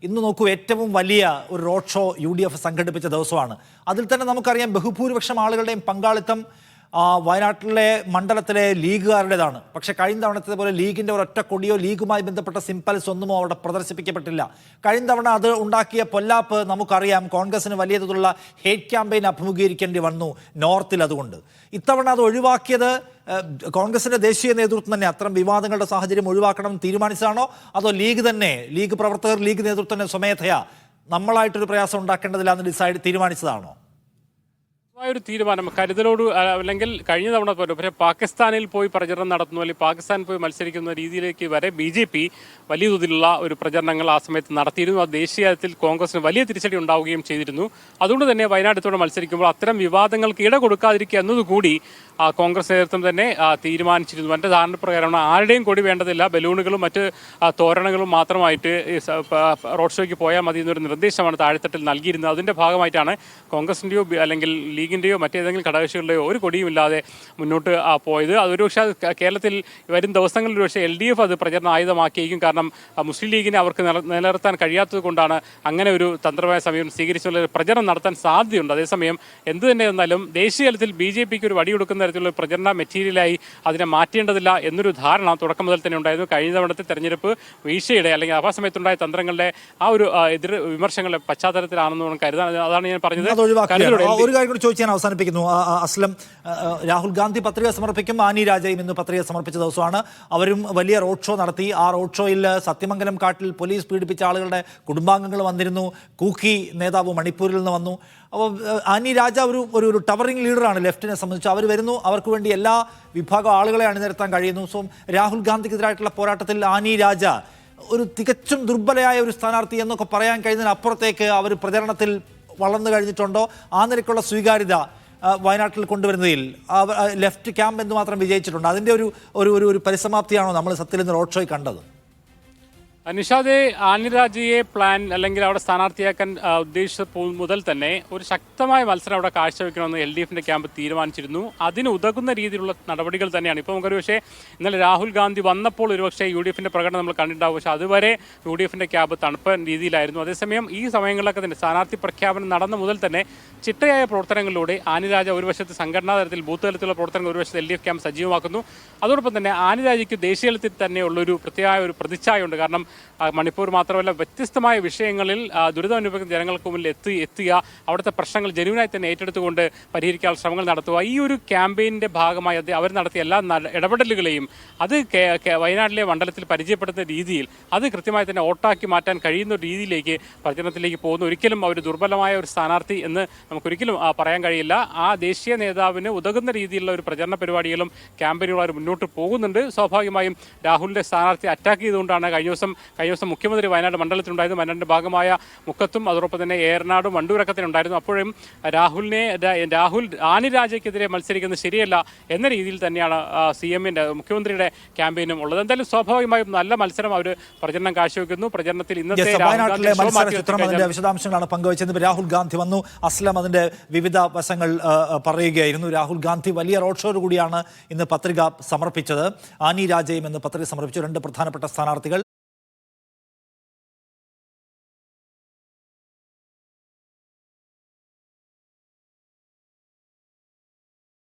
ഇന്ന് നോക്കൂ, ഏറ്റവും വലിയ ഒരു റോഡ് ഷോ UDF സംഘടിപ്പിച്ച ദിവസമാണ്. അതിൽ തന്നെ നമുക്കറിയാം ബഹുഭൂരിപക്ഷം ആളുകളുടെയും പങ്കാളിത്തം വയനാട്ടിലെ മണ്ഡലത്തിലെ ലീഗുകാരുടേതാണ്. പക്ഷേ കഴിഞ്ഞ തവണത്തെ പോലെ ലീഗിൻ്റെ ഒരൊറ്റ കൊടിയോ ലീഗുമായി ബന്ധപ്പെട്ട സിംബൽസ് ഒന്നും അവിടെ പ്രദർശിപ്പിക്കപ്പെട്ടില്ല. കഴിഞ്ഞ തവണ അത് ഉണ്ടാക്കിയ പൊല്ലാപ്പ് നമുക്കറിയാം. കോൺഗ്രസിന് വലിയ തോതിലുള്ള ഹേറ്റ് ക്യാമ്പയിൻ അഭിമുഖീകരിക്കേണ്ടി വന്നു നോർത്തിൽ. അതുകൊണ്ട് ഇത്തവണ അത് ഒഴിവാക്കിയത് കോൺഗ്രസിന്റെ ദേശീയ നേതൃത്വം തന്നെ അത്തരം വിവാദങ്ങളുടെ സാഹചര്യം ഒഴിവാക്കണം തീരുമാനിച്ചതാണോ, അതോ ലീഗ് പ്രവർത്തകർ ലീഗ് നേതൃത്വം തന്നെ സ്വമേധയാ നമ്മളായിട്ടൊരു പ്രയാസം ഉണ്ടാക്കേണ്ടതില്ല എന്ന് തീരുമാനിച്ചതാണോ? ഒരു തീരുമാനം കരുതലോട് അല്ലെങ്കിൽ കഴിഞ്ഞ തവണ പോലെ പക്ഷേ പാകിസ്ഥാനിൽ പോയി പ്രചരണം നടത്തുന്നു അല്ലെങ്കിൽ പാകിസ്ഥാനിൽ പോയി മത്സരിക്കുന്ന രീതിയിലേക്ക് വരെ BJP വലിയ തോതിലുള്ള ഒരു പ്രചരണങ്ങൾ ആ സമയത്ത് നടത്തിയിരുന്നു. അത് ദേശീയ തലത്തിൽ കോൺഗ്രസിന് വലിയ തിരിച്ചടി ഉണ്ടാവുകയും ചെയ്തിരുന്നു. അതുകൊണ്ട് തന്നെ വയനാട്ടിലൂടെ മത്സരിക്കുമ്പോൾ അത്തരം വിവാദങ്ങൾക്ക് ഇട കൊടുക്കാതിരിക്കുക എന്നതുകൂടി കോൺഗ്രസ് നേതൃത്വം തന്നെ തീരുമാനിച്ചിരുന്നു. എൻ്റെ ധാരണപ്രകാരമാണ് ആരുടെയും കൊടി വേണ്ടതില്ല, ബലൂണുകളും മറ്റ് തോരണങ്ങളും മാത്രമായിട്ട് റോഡ് ഷോയ്ക്ക് പോയാൽ മതി എന്നൊരു നിർദ്ദേശമാണ് താഴെത്തട്ടിൽ നൽകിയിരുന്നത്. അതിൻ്റെ ഭാഗമായിട്ടാണ് കോൺഗ്രസിൻ്റെയോ അല്ലെങ്കിൽ ലീഗിൻ്റെയോ മറ്റേതെങ്കിലും ഘടകകക്ഷികളുടെയോ ഒരു കൊടിയും ഇല്ലാതെ മുന്നോട്ട് പോയത്. അതൊരു പക്ഷേ കേരളത്തിൽ വരും ദിവസങ്ങളിൽ പക്ഷേ LDF അത് പ്രചരണ ആയുധമാക്കിയേക്കും. കാരണം മുസ്ലിം ലീഗിനെ അവർക്ക് നിലനിർത്താൻ കഴിയാത്തത് കൊണ്ടാണ് അങ്ങനെ ഒരു തന്ത്രമായ സമയം സ്വീകരിച്ചുള്ള പ്രചരണം നടത്താൻ സാധ്യതയുണ്ട്. അതേസമയം എന്ത് തന്നെ വന്നാലും ദേശീയ തലത്തിൽ BJPക്ക് ഒരു വടിയെടുക്കുന്ന തരത്തിലുള്ള പ്രചരണ മെറ്റീരിയലായി അതിനെ മാറ്റേണ്ടതില്ല എന്നൊരു ധാരണ തുടക്കം മുതൽ തന്നെ ഉണ്ടായിരുന്നു. കഴിഞ്ഞ തവണത്തെ തെരഞ്ഞെടുപ്പ് വീഴ്ചയുടെ അല്ലെങ്കിൽ ആ സമയത്തുണ്ടായ തന്ത്രങ്ങളുടെ ആ ഒരു എതിർ വിമർശങ്ങളുടെ പശ്ചാത്തലത്തിലാണെന്ന് കരുതാൻ. അതാണ് ഞാൻ പറഞ്ഞത്. ഒരു കാര്യം കൂടി ചോദിച്ച് ഞാൻ അവസാനിപ്പിക്കുന്നു. അസ്ലം, രാഹുൽ ഗാന്ധി പത്രിക സമർപ്പിക്കും, ആനി രാജയും ഇന്ന് പത്രിക സമർപ്പിച്ച ദിവസമാണ്. അവരും വലിയ റോഡ് ഷോ നടത്തി. ആ റോഡ് ഷോയിൽ സത്യമംഗലം കാട്ടിൽ പോലീസ് പീഡിപ്പിച്ച ആളുകളുടെ കുടുംബാംഗങ്ങൾ വന്നിരുന്നു. കൂക്കി നേതാവ് മണിപ്പൂരിൽ നിന്ന് വന്നു. അപ്പോൾ ആനി രാജ ഒരു ടവറിംഗ് ലീഡറാണ് ലെഫ്റ്റിനെ സംബന്ധിച്ച്. അവർ വരുന്നു, അവർക്ക് വേണ്ടി എല്ലാ വിഭാഗം ആളുകളെ അണിനിരത്താൻ കഴിയുന്നു. സോ രാഹുൽ ഗാന്ധിക്കെതിരായിട്ടുള്ള പോരാട്ടത്തിൽ ആനി രാജ ഒരു തികച്ചും ദുർബലയായ ഒരു സ്ഥാനാർത്ഥി എന്നൊക്കെ പറയാൻ കഴിയുന്നതിനപ്പുറത്തേക്ക് അവർ പ്രചരണത്തിൽ വളർന്നു കഴിഞ്ഞിട്ടുണ്ടോ? ആ നിലയ്ക്കുള്ള സ്വീകാര്യത വയനാട്ടിൽ കൊണ്ടുവരുന്നതിൽ ലെഫ്റ്റ് ക്യാമ്പ് എന്ന് മാത്രം വിജയിച്ചിട്ടുണ്ട്. അതിൻ്റെ ഒരു പരിസമാപ്തിയാണോ നമ്മൾ സത്യത്തിൽ ഇന്ന് റോഡ് ഷോയിൽ കണ്ടത്? നിഷാദെ, ആനി രാജയെ പ്ലാൻ അല്ലെങ്കിൽ അവിടെ സ്ഥാനാർത്ഥിയാക്കാൻ ഉദ്ദേശിച്ച മുതൽ തന്നെ ഒരു ശക്തമായ മത്സരം അവിടെ കാഴ്ചവെക്കണമെന്ന് LDFന്റെ ക്യാമ്പ് തീരുമാനിച്ചിരുന്നു. അതിന് ഉതകുന്ന രീതിയിലുള്ള നടപടികൾ തന്നെയാണ്. ഇപ്പോൾ നമുക്കൊരു പക്ഷേ ഇന്നലെ രാഹുൽ ഗാന്ധി വന്നപ്പോൾ ഒരുപക്ഷെ UDFന്റെ പ്രകടനം നമ്മൾ കണ്ടിട്ടുണ്ടാവും. പക്ഷേ അതുവരെ UDFന്റെ ക്യാമ്പ് തണുപ്പ രീതിയിലായിരുന്നു. അതേസമയം ഈ സമയങ്ങളിലൊക്കെ തന്നെ സ്ഥാനാർത്ഥി പ്രഖ്യാപനം നടന്ന മുതൽ തന്നെ ചിട്ടയായ പ്രവർത്തനങ്ങളിലൂടെ ആനി രാജ ഒരു വശത്ത് സംഘടനാ തലത്തിൽ ബൂത്ത് തലത്തിലുള്ള പ്രവർത്തനങ്ങൾ ഒരു വശത്ത് LDF ക്യാമ്പ് സജീവമാക്കുന്നു. അതോടൊപ്പം തന്നെ ആനി രാജയ്ക്ക് ദേശീയ തലത്തിൽ തന്നെയുള്ളൊരു പ്രത്യേക ഒരു പ്രതിച്ഛായയുണ്ട്. കാരണം മണിപ്പൂർ മാത്രമല്ല വ്യത്യസ്തമായ വിഷയങ്ങളിൽ ദുരിതമനുഭവിക്കുന്ന ജനങ്ങൾക്ക് മുന്നിൽ എത്തുക, അവിടുത്തെ പ്രശ്നങ്ങൾ ജനുവിനായി തന്നെ ഏറ്റെടുത്തുകൊണ്ട് പരിഹരിക്കാനുള്ള ശ്രമങ്ങൾ നടത്തുക. ഈ ഒരു ക്യാമ്പയിൻ്റെ ഭാഗമായി അവർ നടത്തിയ എല്ലാ ഇടപെടലുകളെയും അത് വയനാട്ടിലെ മണ്ഡലത്തിൽ പരിചയപ്പെടുത്തുന്ന രീതിയിൽ അത് കൃത്യമായി തന്നെ വോട്ടാക്കി മാറ്റാൻ കഴിയുന്ന രീതിയിലേക്ക് പ്രചരണത്തിലേക്ക് പോകുന്നു. ഒരിക്കലും അവർ ദുർബലമായ ഒരു സ്ഥാനാർത്ഥി എന്ന് നമുക്കൊരിക്കലും പറയാൻ കഴിയില്ല. ആ ദേശീയ നേതാവിന് ഉതകുന്ന രീതിയിലുള്ള ഒരു പ്രചരണ പരിപാടികളും ക്യാമ്പയിനുകളും അവർ മുന്നോട്ട് പോകുന്നുണ്ട്. സ്വാഭാവികമായും രാഹുലിൻ്റെ സ്ഥാനാർത്ഥി അറ്റാക്ക് ചെയ്തുകൊണ്ടാണ് കഴിഞ്ഞ ദിവസം മുഖ്യമന്ത്രി വയനാട് മണ്ഡലത്തിലുണ്ടായിരുന്നു. വയനാടിൻ്റെ ഭാഗമായ മുക്കത്തും അതോടൊപ്പം തന്നെ ഏറനാടും വണ്ടൂരൊക്കെ തന്നെ ഉണ്ടായിരുന്നു. അപ്പോഴും രാഹുൽ ആനി രാജയ്ക്കെതിരെ മത്സരിക്കുന്നത് ശരിയല്ല എന്ന രീതിയിൽ തന്നെയാണ് CMന്റെ മുഖ്യമന്ത്രിയുടെ ക്യാമ്പയിനും ഉള്ളത്. എന്തായാലും സ്വാഭാവികമായും നല്ല മത്സരം അവർ പ്രചരണം കാഴ്ചവെക്കുന്നു. പ്രചരണത്തിൽ ഇന്നത്തെ വിശദാംശങ്ങളാണ് പങ്കുവച്ചത്. രാഹുൽ ഗാന്ധി വന്നു, അസ്ലം അതിന്റെ വിവിധ വശങ്ങൾ പറയുകയായിരുന്നു. രാഹുൽ ഗാന്ധി വലിയ റോഡ് ഷോയോട് കൂടിയാണ് ഇന്ന് പത്രിക സമർപ്പിച്ചത്. ആനി രാജയും ഇന്ന് പത്രിക സമർപ്പിച്ചു. രണ്ട് പ്രധാനപ്പെട്ട സ്ഥാനാർത്ഥികൾ